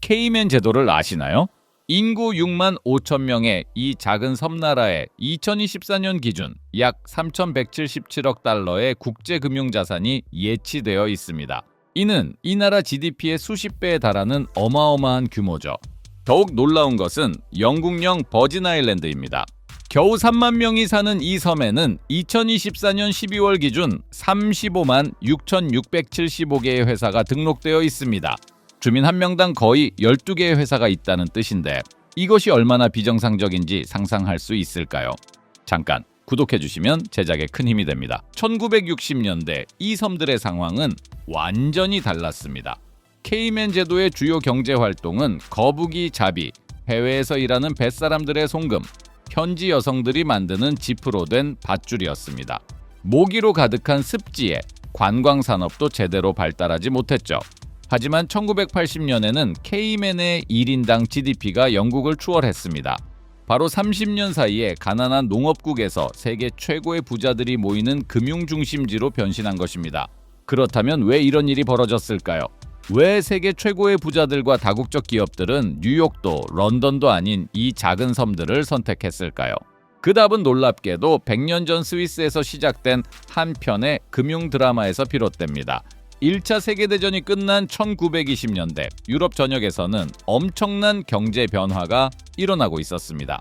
케이맨 제도를 아시나요? 인구 6만 5천 명의 이 작은 섬나라의 2024년 기준 약 3,177억 달러의 국제금융자산이 예치되어 있습니다. 이는 이 나라 GDP의 수십 배에 달하는 어마어마한 규모죠. 더욱 놀라운 것은 영국령 버진 아일랜드입니다. 겨우 3만 명이 사는 이 섬에는 2024년 12월 기준 35만 6,675개의 회사가 등록되어 있습니다. 주민 한 명당 거의 12개의 회사가 있다는 뜻인데 이것이 얼마나 비정상적인지 상상할 수 있을까요? 잠깐 구독해주시면 제작에 큰 힘이 됩니다. 1960년대 이 섬들의 상황은 완전히 달랐습니다. 케이맨 제도의 주요 경제 활동은 거북이 잡이, 해외에서 일하는 뱃사람들의 송금, 현지 여성들이 만드는 지프로 된 밧줄이었습니다. 모기로 가득한 습지에 관광 산업도 제대로 발달하지 못했죠. 하지만 1980년에는 케이맨의 1인당 GDP가 영국을 추월했습니다. 바로 30년 사이에 가난한 농업국에서 세계 최고의 부자들이 모이는 금융 중심지로 변신한 것입니다. 그렇다면 왜 이런 일이 벌어졌을까요? 왜 세계 최고의 부자들과 다국적 기업들은 뉴욕도 런던도 아닌 이 작은 섬들을 선택했을까요? 그 답은 놀랍게도 100년 전 스위스에서 시작된 한 편의 금융 드라마에서 비롯됩니다. 1차 세계대전이 끝난 1920년대 유럽 전역에서는 엄청난 경제 변화가 일어나고 있었습니다.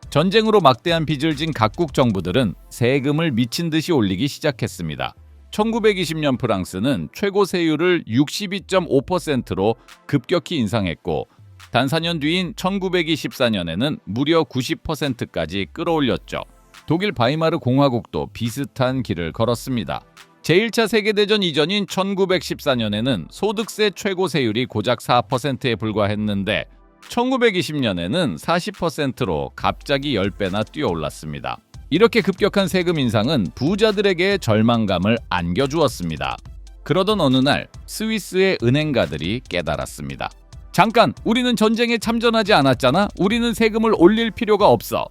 전쟁으로 막대한 빚을 진 각국 정부들은 세금을 미친 듯이 올리기 시작했습니다. 1920년 프랑스는 최고 세율을 62.5%로 급격히 인상했고 단 4년 뒤인 1924년에는 무려 90%까지 끌어올렸죠. 독일 바이마르 공화국도 비슷한 길을 걸었습니다. 제1차 세계대전 이전인 1914년에는 소득세 최고 세율이 고작 4%에 불과했는데 1920년에는 40%로 갑자기 10배나 뛰어올랐습니다. 이렇게 급격한 세금 인상은 부자들에게 절망감을 안겨주었습니다. 그러던 어느 날 스위스의 은행가들이 깨달았습니다. 잠깐! 우리는 전쟁에 참전하지 않았잖아? 우리는 세금을 올릴 필요가 없어.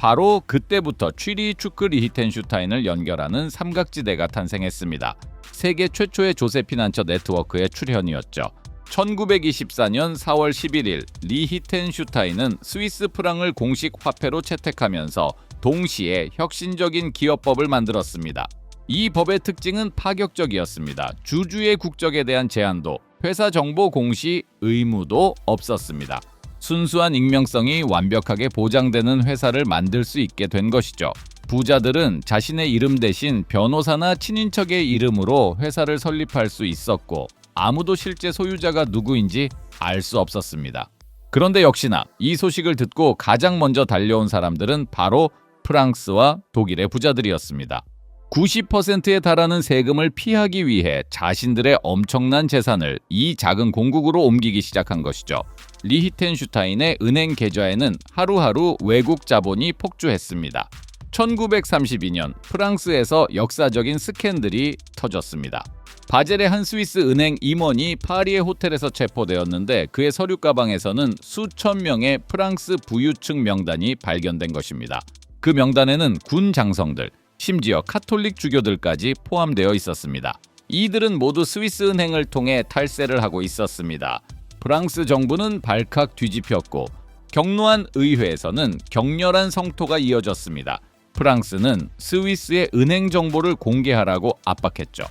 바로 그때부터 취리추크 리히텐슈타인을 연결하는 삼각지대가 탄생했습니다. 세계 최초의 조세피난처 네트워크의 출현이었죠. 1924년 4월 11일 리히텐슈타인은 스위스 프랑을 공식 화폐로 채택하면서 동시에 혁신적인 기업법을 만들었습니다. 이 법의 특징은 파격적이었습니다. 주주의 국적에 대한 제한도, 회사 정보 공시 의무도 없었습니다. 순수한 익명성이 완벽하게 보장되는 회사를 만들 수 있게 된 것이죠. 부자들은 자신의 이름 대신 변호사나 친인척의 이름으로 회사를 설립할 수 있었고 아무도 실제 소유자가 누구인지 알 수 없었습니다. 그런데 역시나 이 소식을 듣고 가장 먼저 달려온 사람들은 바로 프랑스와 독일의 부자들이었습니다. 90%에 달하는 세금을 피하기 위해 자신들의 엄청난 재산을 이 작은 공국으로 옮기기 시작한 것이죠. 리히텐슈타인의 은행 계좌에는 하루하루 외국 자본이 폭주했습니다. 1932년 프랑스에서 역사적인 스캔들이 터졌습니다. 바젤의 한 스위스 은행 임원이 파리의 호텔에서 체포되었는데 그의 서류 가방에서는 수천 명의 프랑스 부유층 명단이 발견된 것입니다. 그 명단에는 군 장성들, 심지어 카톨릭 주교들까지 포함되어 있었습니다. 이들은 모두 스위스 은행을 통해 탈세를 하고 있었습니다. 프랑스 정부는 발칵 뒤집혔고 격노한 의회에서는 격렬한 성토가 이어졌습니다. 프랑스는 스위스의 은행 정보를 공개하라고 압박했죠.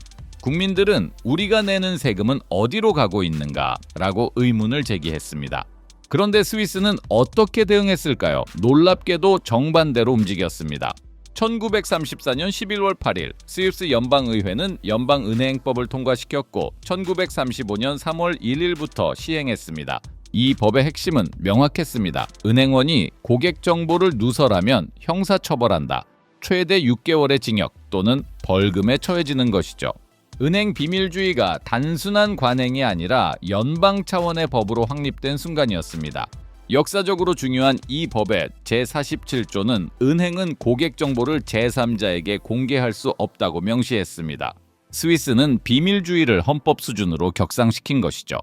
국민들은 우리가 내는 세금은 어디로 가고 있는가? 라고 의문을 제기했습니다. 그런데 스위스는 어떻게 대응했을까요? 놀랍게도 정반대로 움직였습니다. 1934년 11월 8일 스위스 연방의회는 연방은행법을 통과시켰고 1935년 3월 1일부터 시행했습니다. 이 법의 핵심은 명확했습니다. 은행원이 고객 정보를 누설하면 형사처벌한다. 최대 6개월의 징역 또는 벌금에 처해지는 것이죠. 은행 비밀주의가 단순한 관행이 아니라 연방 차원의 법으로 확립된 순간이었습니다. 역사적으로 중요한 이 법의 제47조는 은행은 고객 정보를 제3자에게 공개할 수 없다고 명시했습니다. 스위스는 비밀주의를 헌법 수준으로 격상시킨 것이죠.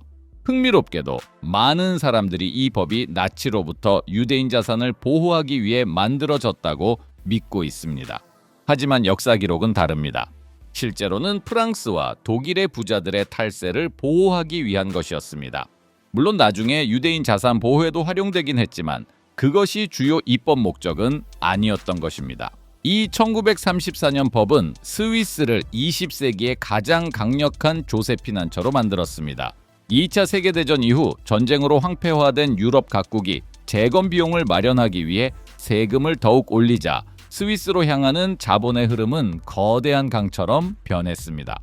흥미롭게도 많은 사람들이 이 법이 나치로부터 유대인 자산을 보호하기 위해 만들어졌다고 믿고 있습니다. 하지만 역사 기록은 다릅니다. 실제로는 프랑스와 독일의 부자들의 탈세를 보호하기 위한 것이었습니다. 물론 나중에 유대인 자산 보호에도 활용되긴 했지만 그것이 주요 입법 목적은 아니었던 것입니다. 이 1934년 법은 스위스를 20세기의 가장 강력한 조세 피난처로 만들었습니다. 2차 세계대전 이후 전쟁으로 황폐화된 유럽 각국이 재건 비용을 마련하기 위해 세금을 더욱 올리자 스위스로 향하는 자본의 흐름은 거대한 강처럼 변했습니다.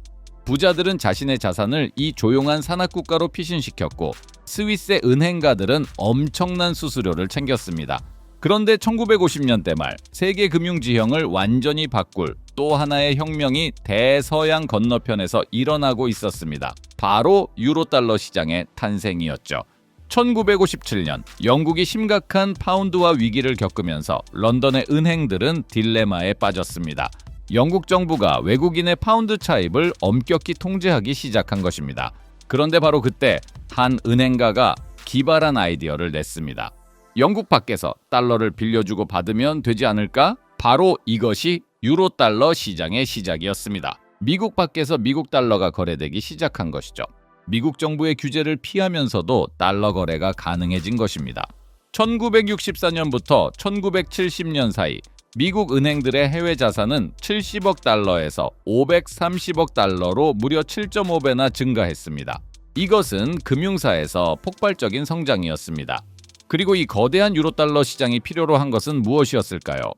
부자들은 자신의 자산을 이 조용한 산악국가로 피신시켰고 스위스의 은행가들은 엄청난 수수료를 챙겼습니다. 그런데 1950년대 말 세계 금융 지형을 완전히 바꿀 또 하나의 혁명이 대서양 건너편에서 일어나고 있었습니다. 바로 유로달러 시장의 탄생이었죠. 1957년 영국이 심각한 파운드화 위기를 겪으면서 런던의 은행들은 딜레마에 빠졌습니다. 영국 정부가 외국인의 파운드 차입을 엄격히 통제하기 시작한 것입니다. 그런데 바로 그때 한 은행가가 기발한 아이디어를 냈습니다. 영국 밖에서 달러를 빌려주고 받으면 되지 않을까? 바로 이것이 유로달러 시장의 시작이었습니다. 미국 밖에서 미국 달러가 거래되기 시작한 것이죠. 미국 정부의 규제를 피하면서도 달러 거래가 가능해진 것입니다. 1964년부터 1970년 사이 미국 은행들의 해외 자산은 70억 달러에서 530억 달러로 무려 7.5배나 증가했습니다. 이것은 금융사에서 폭발적인 성장이었습니다. 그리고 이 거대한 유로달러 시장이 필요로 한 것은 무엇이었을까요?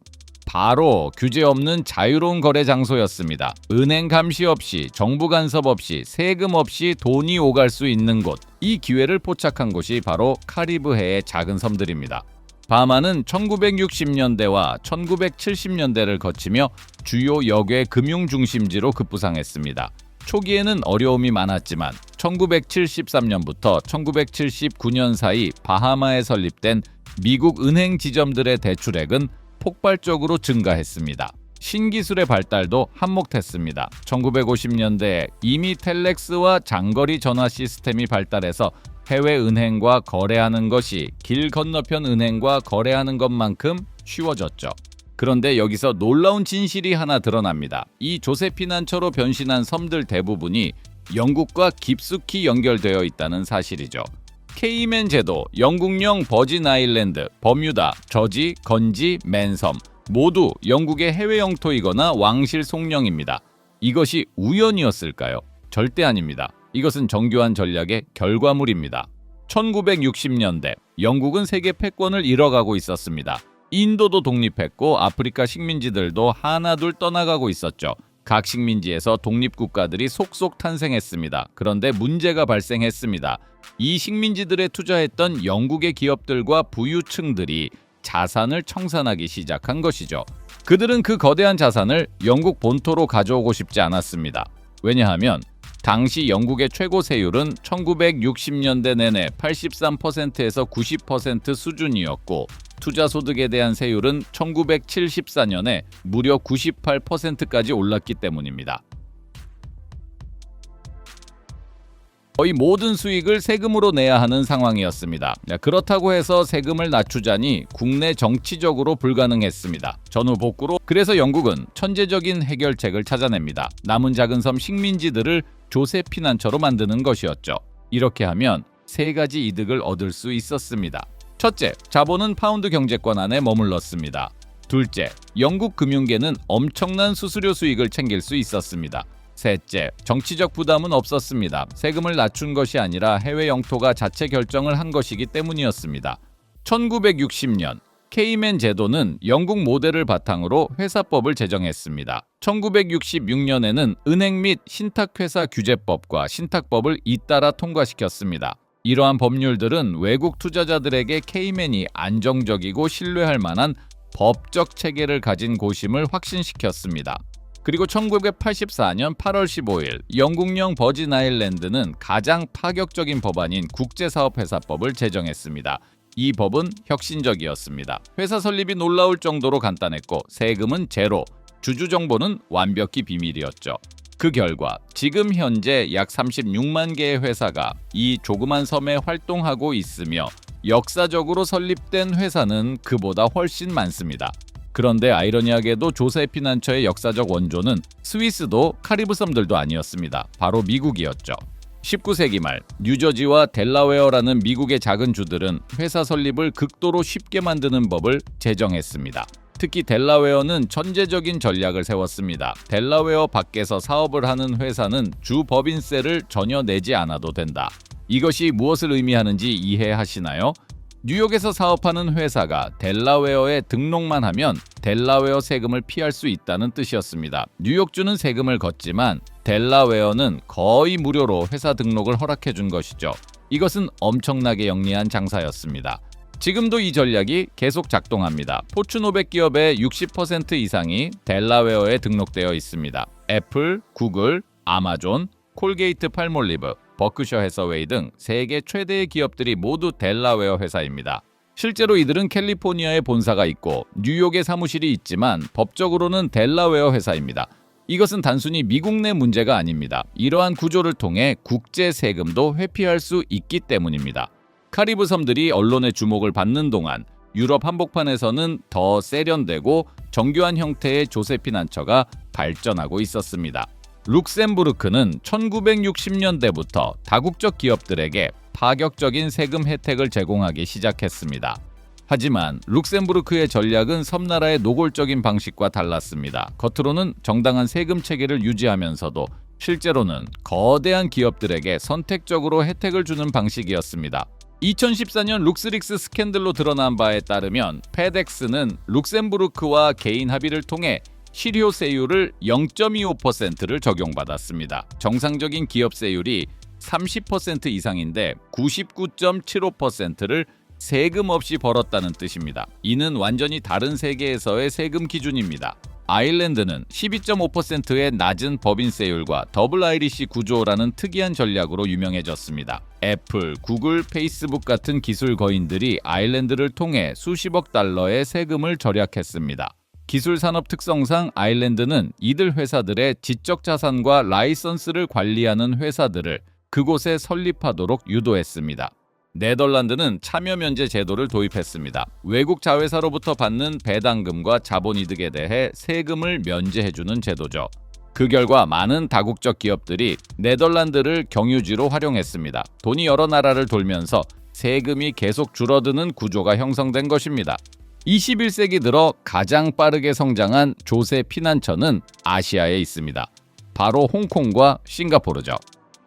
바로 규제 없는 자유로운 거래 장소였습니다. 은행 감시 없이, 정부 간섭 없이, 세금 없이 돈이 오갈 수 있는 곳. 이 기회를 포착한 곳이 바로 카리브해의 작은 섬들입니다. 바하마는 1960년대와 1970년대를 거치며 주요 역외 금융 중심지로 급부상했습니다. 초기에는 어려움이 많았지만 1973년부터 1979년 사이 바하마에 설립된 미국 은행 지점들의 대출액은 폭발적으로 증가했습니다. 신기술의 발달도 한몫했습니다. 1950년대에 이미 텔렉스와 장거리 전화 시스템이 발달해서 해외 은행과 거래하는 것이 길 건너편 은행과 거래하는 것만큼 쉬워졌죠. 그런데 여기서 놀라운 진실이 하나 드러납니다. 이 조세 피난처로 변신한 섬들 대부분이 영국과 깊숙이 연결되어 있다는 사실이죠. 케이맨 제도, 영국령 버진 아일랜드, 버뮤다, 저지, 건지, 맨섬 모두 영국의 해외 영토이거나 왕실 속령입니다. 이것이 우연이었을까요? 절대 아닙니다. 이것은 정교한 전략의 결과물입니다. 1960년대 영국은 세계 패권을 잃어가고 있었습니다. 인도도 독립했고 아프리카 식민지들도 하나둘 떠나가고 있었죠. 각 식민지에서 독립국가들이 속속 탄생했습니다. 그런데 문제가 발생했습니다. 이 식민지들에 투자했던 영국의 기업들과 부유층들이 자산을 청산하기 시작한 것이죠. 그들은 그 거대한 자산을 영국 본토로 가져오고 싶지 않았습니다. 왜냐하면 당시 영국의 최고 세율은 1960년대 내내 83%에서 90% 수준이었고 투자소득에 대한 세율은 1974년에 무려 98%까지 올랐기 때문입니다. 거의 모든 수익을 세금으로 내야 하는 상황이었습니다. 그렇다고 해서 세금을 낮추자니 국내 정치적으로 불가능했습니다. 전후 복구로 그래서 영국은 천재적인 해결책을 찾아냅니다. 남은 작은 섬 식민지들을 조세 피난처로 만드는 것이었죠. 이렇게 하면 세 가지 이득을 얻을 수 있었습니다. 첫째, 자본은 파운드 경제권 안에 머물렀습니다. 둘째, 영국 금융계는 엄청난 수수료 수익을 챙길 수 있었습니다. 셋째, 정치적 부담은 없었습니다. 세금을 낮춘 것이 아니라 해외 영토가 자체 결정을 한 것이기 때문이었습니다. 1960년 케이맨 제도는 영국 모델을 바탕으로 회사법을 제정했습니다. 1966년에는 은행 및 신탁회사 규제법과 신탁법을 잇따라 통과시켰습니다. 이러한 법률들은 외국 투자자들에게 케이맨이 안정적이고 신뢰할 만한 법적 체계를 가진 곳임을 확신시켰습니다. 그리고 1984년 8월 15일 영국령 버진 아일랜드는 가장 파격적인 법안인 국제사업회사법을 제정했습니다. 이 법은 혁신적이었습니다. 회사 설립이 놀라울 정도로 간단했고 세금은 제로, 주주 정보는 완벽히 비밀이었죠. 그 결과 지금 현재 약 36만 개의 회사가 이 조그만 섬에 활동하고 있으며 역사적으로 설립된 회사는 그보다 훨씬 많습니다. 그런데 아이러니하게도 조세 피난처의 역사적 원조는 스위스도 카리브 섬들도 아니었습니다. 바로 미국이었죠. 19세기 말 뉴저지와 델라웨어라는 미국의 작은 주들은 회사 설립을 극도로 쉽게 만드는 법을 제정했습니다. 특히 델라웨어는 천재적인 전략을 세웠습니다. 델라웨어 밖에서 사업을 하는 회사는 주 법인세를 전혀 내지 않아도 된다. 이것이 무엇을 의미하는지 이해하시나요? 뉴욕에서 사업하는 회사가 델라웨어에 등록만 하면 델라웨어 세금을 피할 수 있다는 뜻이었습니다. 뉴욕주는 세금을 걷지만 델라웨어는 거의 무료로 회사 등록을 허락해 준 것이죠. 이것은 엄청나게 영리한 장사였습니다. 지금도 이 전략이 계속 작동합니다. 포춘 500 기업의 60% 이상이 델라웨어에 등록되어 있습니다. 애플, 구글, 아마존, 콜게이트 팔몰리브, 버크셔 해서웨이 등 세계 최대의 기업들이 모두 델라웨어 회사입니다. 실제로 이들은 캘리포니아에 본사가 있고 뉴욕에 사무실이 있지만 법적으로는 델라웨어 회사입니다. 이것은 단순히 미국 내 문제가 아닙니다. 이러한 구조를 통해 국제 세금도 회피할 수 있기 때문입니다. 카리브 섬들이 언론의 주목을 받는 동안 유럽 한복판에서는 더 세련되고 정교한 형태의 조세피난처가 발전하고 있었습니다. 룩셈부르크는 1960년대부터 다국적 기업들에게 파격적인 세금 혜택을 제공하기 시작했습니다. 하지만 룩셈부르크의 전략은 섬나라의 노골적인 방식과 달랐습니다. 겉으로는 정당한 세금 체계를 유지하면서도 실제로는 거대한 기업들에게 선택적으로 혜택을 주는 방식이었습니다. 2014년 룩스릭스 스캔들로 드러난 바에 따르면 페덱스는 룩셈부르크와 개인 합의를 통해 실효세율을 0.25%를 적용받았습니다. 정상적인 기업세율이 30% 이상인데 99.75%를 세금 없이 벌었다는 뜻입니다. 이는 완전히 다른 세계에서의 세금 기준입니다. 아일랜드는 12.5%의 낮은 법인세율과 더블 아이리시 구조라는 특이한 전략으로 유명해졌습니다. 애플, 구글, 페이스북 같은 기술 거인들이 아일랜드를 통해 수십억 달러의 세금을 절약했습니다. 기술 산업 특성상 아일랜드는 이들 회사들의 지적 자산과 라이선스를 관리하는 회사들을 그곳에 설립하도록 유도했습니다. 네덜란드는 참여 면제 제도를 도입했습니다. 외국 자회사로부터 받는 배당금과 자본이득에 대해 세금을 면제해주는 제도죠. 그 결과 많은 다국적 기업들이 네덜란드를 경유지로 활용했습니다. 돈이 여러 나라를 돌면서 세금이 계속 줄어드는 구조가 형성된 것입니다. 21세기 들어 가장 빠르게 성장한 조세 피난처는 아시아에 있습니다. 바로 홍콩과 싱가포르죠.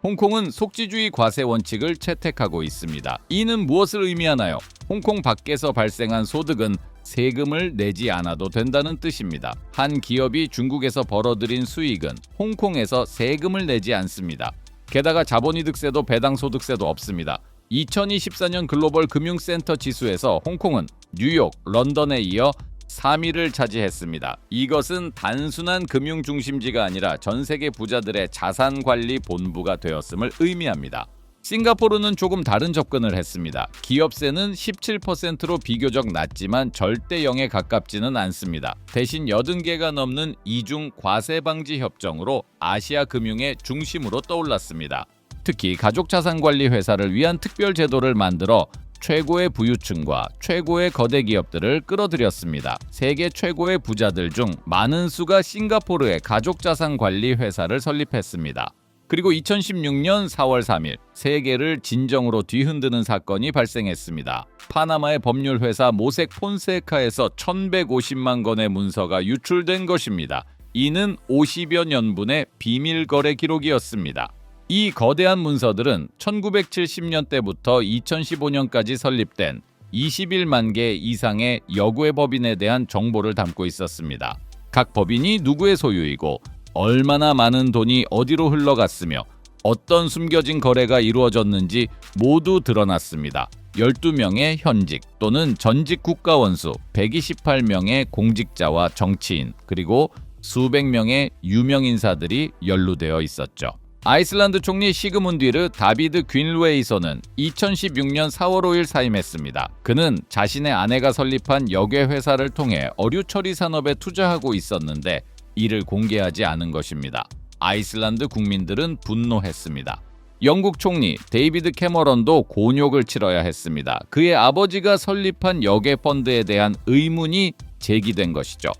홍콩은 속지주의 과세 원칙을 채택하고 있습니다. 이는 무엇을 의미하나요? 홍콩 밖에서 발생한 소득은 세금을 내지 않아도 된다는 뜻입니다. 한 기업이 중국에서 벌어들인 수익은 홍콩에서 세금을 내지 않습니다. 게다가 자본이득세도 배당소득세도 없습니다. 2024년 글로벌 금융센터 지수에서 홍콩은 뉴욕, 런던에 이어 3위를 차지했습니다. 이것은 단순한 금융 중심지가 아니라 전 세계 부자들의 자산 관리 본부가 되었음을 의미합니다. 싱가포르는 조금 다른 접근을 했습니다. 기업세는 17%로 비교적 낮지만 절대 0에 가깝지는 않습니다. 대신 80개가 넘는 이중 과세 방지 협정으로 아시아 금융의 중심으로 떠올랐습니다. 특히 가족자산관리 회사를 위한 특별 제도를 만들어 최고의 부유층과 최고의 거대 기업들을 끌어들였습니다. 세계 최고의 부자들 중 많은 수가 싱가포르의 가족자산관리 회사를 설립했습니다. 그리고 2016년 4월 3일 세계를 진정으로 뒤흔드는 사건이 발생했습니다. 파나마의 법률회사 모색 폰세카에서 1150만 건의 문서가 유출된 것입니다. 이는 50여 년분의 비밀 거래 기록이었습니다. 이 거대한 문서들은 1970년대부터 2015년까지 설립된 21만 개 이상의 여구의 법인에 대한 정보를 담고 있었습니다. 각 법인이 누구의 소유이고 얼마나 많은 돈이 어디로 흘러갔으며 어떤 숨겨진 거래가 이루어졌는지 모두 드러났습니다. 12명의 현직 또는 전직 국가원수, 128명의 공직자와 정치인, 그리고 수백 명의 유명 인사들이 연루되어 있었죠. 아이슬란드 총리 시그문디르 다비드 퀼웨이소는 2016년 4월 5일 사임했습니다. 그는 자신의 아내가 설립한 역외 회사를 통해 어류 처리 산업에 투자하고 있었는데 이를 공개하지 않은 것입니다. 아이슬란드 국민들은 분노했습니다. 영국 총리 데이비드 캐머런도 곤욕을 치러야 했습니다. 그의 아버지가 설립한 역외 펀드에 대한 의문이 제기된 것이죠.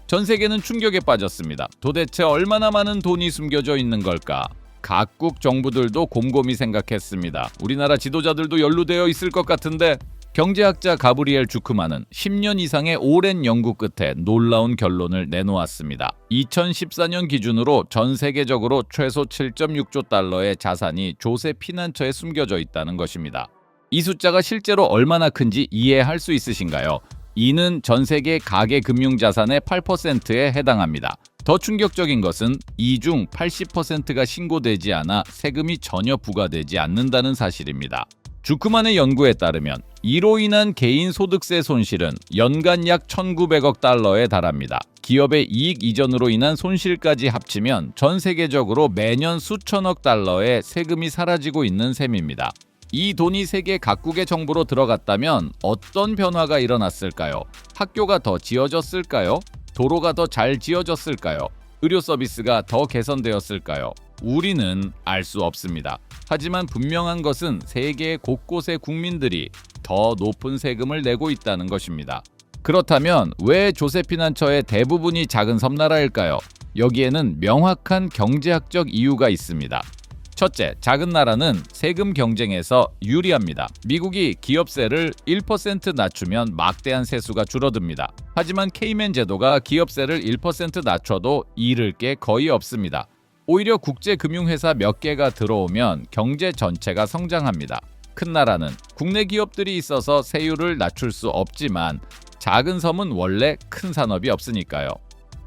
전 세계는 충격에 빠졌습니다. 도대체 얼마나 많은 돈이 숨겨져 있는 걸까? 각국 정부들도 곰곰이 생각했습니다. 우리나라 지도자들도 연루되어 있을 것 같은데 경제학자 가브리엘 주크만은 10년 이상의 오랜 연구 끝에 놀라운 결론을 내놓았습니다. 2014년 기준으로 전 세계적으로 최소 7.6조 달러의 자산이 조세 피난처에 숨겨져 있다는 것입니다. 이 숫자가 실제로 얼마나 큰지 이해할 수 있으신가요? 이는 전 세계 가계 금융 자산의 8%에 해당합니다. 더 충격적인 것은 이 중 80%가 신고되지 않아 세금이 전혀 부과되지 않는다는 사실입니다. 주크만의 연구에 따르면 이로 인한 개인 소득세 손실은 연간 약 1,900억 달러에 달합니다. 기업의 이익 이전으로 인한 손실까지 합치면 전 세계적으로 매년 수천억 달러의 세금이 사라지고 있는 셈입니다. 이 돈이 세계 각국의 정부로 들어갔다면 어떤 변화가 일어났을까요? 학교가 더 지어졌을까요? 도로가 더 잘 지어졌을까요? 의료 서비스가 더 개선되었을까요? 우리는 알 수 없습니다. 하지만 분명한 것은 세계 곳곳의 국민들이 더 높은 세금을 내고 있다는 것입니다. 그렇다면 왜 조세 피난처의 대부분이 작은 섬나라일까요? 여기에는 명확한 경제학적 이유가 있습니다. 첫째, 작은 나라는 세금 경쟁에서 유리합니다. 미국이 기업세를 1% 낮추면 막대한 세수가 줄어듭니다. 하지만 케이맨 제도가 기업세를 1% 낮춰도 잃을 게 거의 없습니다. 오히려 국제금융회사 몇 개가 들어오면 경제 전체가 성장합니다. 큰 나라는 국내 기업들이 있어서 세율을 낮출 수 없지만 작은 섬은 원래 큰 산업이 없으니까요.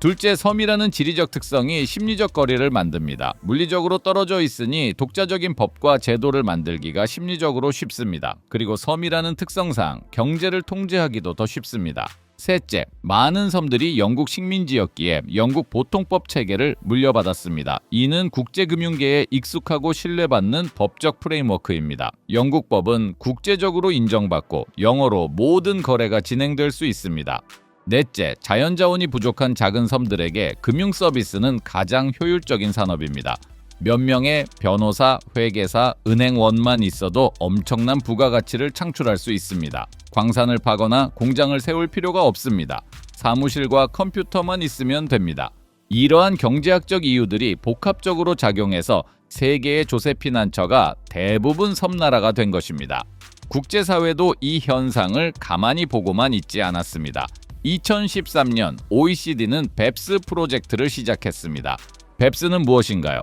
둘째, 섬이라는 지리적 특성이 심리적 거리를 만듭니다. 물리적으로 떨어져 있으니 독자적인 법과 제도를 만들기가 심리적으로 쉽습니다. 그리고 섬이라는 특성상 경제를 통제하기도 더 쉽습니다. 셋째, 많은 섬들이 영국 식민지였기에 영국 보통법 체계를 물려받았습니다. 이는 국제금융계에 익숙하고 신뢰받는 법적 프레임워크입니다. 영국 법은 국제적으로 인정받고 영어로 모든 거래가 진행될 수 있습니다. 넷째, 자연자원이 부족한 작은 섬들에게 금융 서비스는 가장 효율적인 산업입니다. 몇 명의 변호사, 회계사, 은행원만 있어도 엄청난 부가가치를 창출할 수 있습니다. 광산을 파거나 공장을 세울 필요가 없습니다. 사무실과 컴퓨터만 있으면 됩니다. 이러한 경제학적 이유들이 복합적으로 작용해서 세계의 조세 피난처가 대부분 섬나라가 된 것입니다. 국제사회도 이 현상을 가만히 보고만 있지 않았습니다. 2013년 OECD는 BEPS 프로젝트를 시작했습니다. BEPS는 무엇인가요?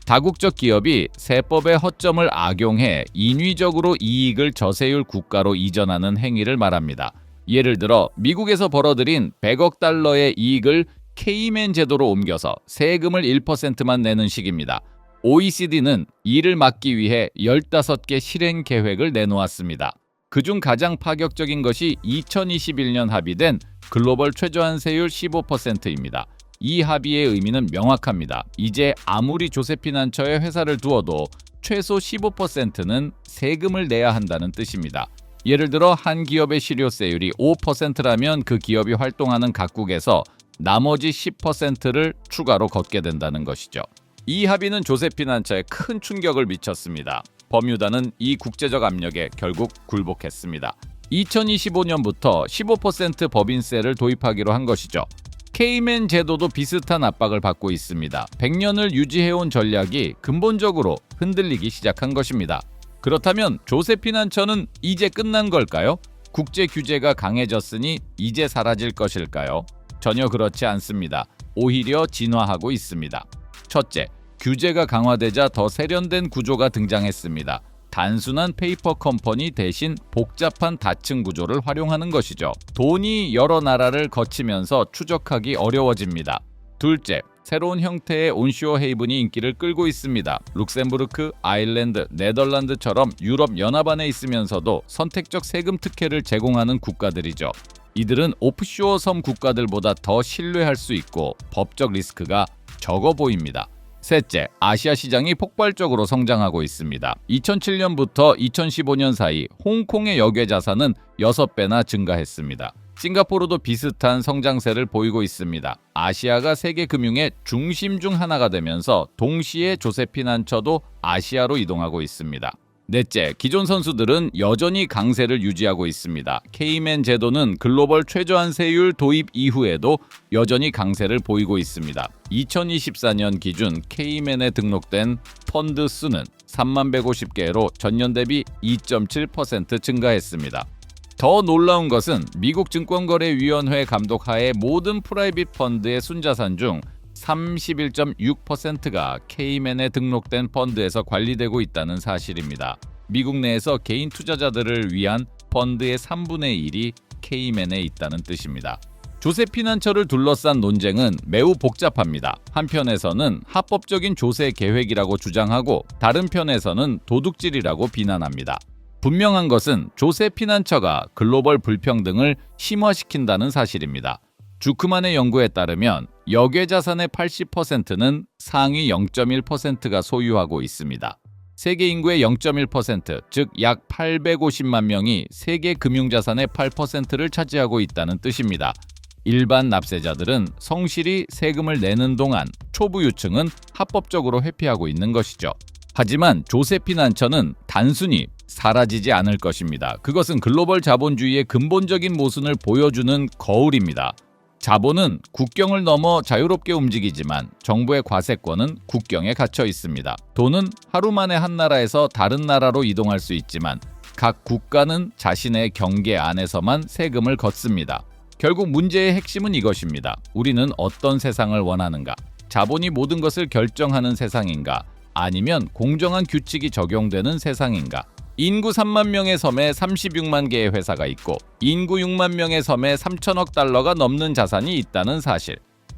다국적 기업이 세법의 허점을 악용해 인위적으로 이익을 저세율 국가로 이전하는 행위를 말합니다. 예를 들어 미국에서 벌어들인 100억 달러의 이익을 케이맨 제도로 옮겨서 세금을 1%만 내는 식입니다. OECD는 이를 막기 위해 15개 실행 계획을 내놓았습니다. 그중 가장 파격적인 것이 2021년 합의된 글로벌 최저한세율 15%입니다. 이 합의의 의미는 명확합니다. 이제 아무리 조세 피난처에 회사를 두어도 최소 15%는 세금을 내야 한다는 뜻입니다. 예를 들어 한 기업의 실효세율이 5%라면 그 기업이 활동하는 각국에서 나머지 10%를 추가로 걷게 된다는 것이죠. 이 합의는 조세 피난처에 큰 충격을 미쳤습니다. 버뮤다는 이 국제적 압력에 결국 굴복했습니다. 2025년부터 15% 법인세를 도입하기로 한 것이죠. 케이맨 제도도 비슷한 압박을 받고 있습니다. 100년을 유지해온 전략이 근본적으로 흔들리기 시작한 것입니다. 그렇다면 조세 피난처는 이제 끝난 걸까요? 국제 규제가 강해졌으니 이제 사라질 것일까요? 전혀 그렇지 않습니다. 오히려 진화하고 있습니다. 첫째, 규제가 강화되자 더 세련된 구조가 등장했습니다. 단순한 페이퍼 컴퍼니 대신 복잡한 다층 구조를 활용하는 것이죠. 돈이 여러 나라를 거치면서 추적하기 어려워집니다. 둘째, 새로운 형태의 온쇼어 헤이븐이 인기를 끌고 있습니다. 룩셈부르크, 아일랜드, 네덜란드처럼 유럽 연합 안에 있으면서도 선택적 세금 특혜를 제공하는 국가들이죠. 이들은 오프쇼어 섬 국가들보다 더 신뢰할 수 있고 법적 리스크가 적어 보입니다. 셋째, 아시아 시장이 폭발적으로 성장하고 있습니다. 2007년부터 2015년 사이 홍콩의 역외 자산은 6배나 증가했습니다. 싱가포르도 비슷한 성장세를 보이고 있습니다. 아시아가 세계 금융의 중심 중 하나가 되면서 동시에 조세 피난처도 아시아로 이동하고 있습니다. 넷째, 기존 선수들은 여전히 강세를 유지하고 있습니다. 케이맨 제도는 글로벌 최저한세율 도입 이후에도 여전히 강세를 보이고 있습니다. 2024년 기준 케이맨에 등록된 펀드 수는 3150개로 전년 대비 2.7% 증가했습니다. 더 놀라운 것은 미국 증권거래위원회 감독하에 모든 프라이빗 펀드의 순자산 중 31.6%가 케이맨에 등록된 펀드에서 관리되고 있다는 사실입니다. 미국 내에서 개인 투자자들을 위한 펀드의 3분의 1이 케이맨에 있다는 뜻입니다. 조세 피난처를 둘러싼 논쟁은 매우 복잡합니다. 한편에서는 합법적인 조세 계획이라고 주장하고 다른 편에서는 도둑질이라고 비난합니다. 분명한 것은 조세 피난처가 글로벌 불평등을 심화시킨다는 사실입니다. 주크만의 연구에 따르면 역외 자산의 80%는 상위 0.1%가 소유하고 있습니다. 세계 인구의 0.1%, 즉 약 850만 명이 세계 금융자산의 8%를 차지하고 있다는 뜻입니다. 일반 납세자들은 성실히 세금을 내는 동안 초부유층은 합법적으로 회피하고 있는 것이죠. 하지만 조세 피난처는 단순히 사라지지 않을 것입니다. 그것은 글로벌 자본주의의 근본적인 모순을 보여주는 거울입니다. 자본은 국경을 넘어 자유롭게 움직이지만 정부의 과세권은 국경에 갇혀 있습니다. 돈은 하루 만에 한 나라에서 다른 나라로 이동할 수 있지만 각 국가는 자신의 경계 안에서만 세금을 걷습니다. 결국 문제의 핵심은 이것입니다. 우리는 어떤 세상을 원하는가? 자본이 모든 것을 결정하는 세상인가? 아니면 공정한 규칙이 적용되는 세상인가? 인구 3만 명의 섬에 36만 개의 회사가 있고 인구 6만 명의 섬에 3천억 달러가 넘는 자산이 있다는 사실.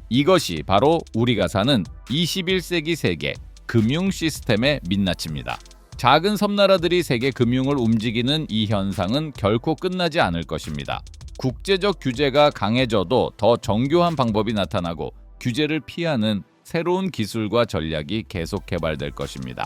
이것이 바로 우리가 사는 21세기 세계 금융 시스템의 민낯입니다. 작은 섬나라들이 세계 금융을 움직이는 이 현상은 결코 끝나지 않을 것입니다. 국제적 규제가 강해져도 더 정교한 방법이 나타나고 규제를 피하는 새로운 기술과 전략이 계속 개발될 것입니다.